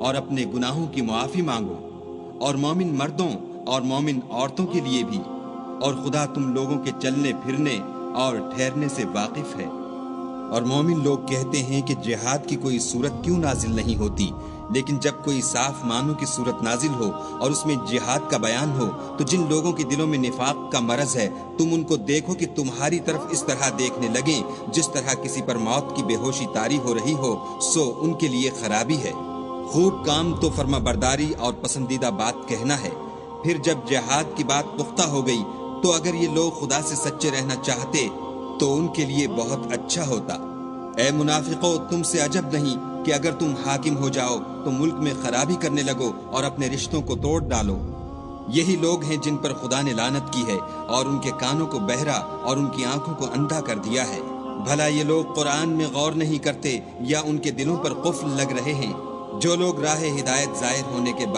اور اپنے گناہوں کی معافی مانگو، اور مومن مردوں اور مومن عورتوں کے لیے بھی، اور خدا تم لوگوں کے چلنے پھرنے اور ٹھہرنے سے واقف ہے۔ اور مومن لوگ کہتے ہیں کہ جہاد کی کوئی صورت کیوں نازل نہیں ہوتی، لیکن جب کوئی صاف معنوں کی صورت نازل ہو اور اس میں جہاد کا بیان ہو تو جن لوگوں کے دلوں میں نفاق کا مرض ہے تم ان کو دیکھو کہ تمہاری طرف اس طرح دیکھنے لگیں جس طرح کسی پر موت کی بے ہوشی طاری ہو رہی ہو، سو ان کے لیے خرابی ہے۔ خوب کام تو فرما برداری اور پسندیدہ بات کہنا ہے۔ پھر جب جہاد کی بات پختہ ہو گئی تو اگر یہ لوگ خدا سے سچے رہنا چاہتے تو ان کے لیے بہت اچھا ہوتا۔ اے منافقو، تم سے عجب نہیں کہ اگر تم حاکم ہو جاؤ تو ملک میں خرابی کرنے لگو اور اپنے رشتوں کو توڑ ڈالو۔ یہی لوگ ہیں جن پر خدا نے لعنت کی ہے اور ان کے کانوں کو بہرا اور ان کی آنکھوں کو اندھا کر دیا ہے۔ بھلا یہ لوگ قرآن میں غور نہیں کرتے یا ان کے دلوں پر قفل لگ رہے ہیں؟ جو لوگ راہ ہدایت ظاہر ہونے کے بعد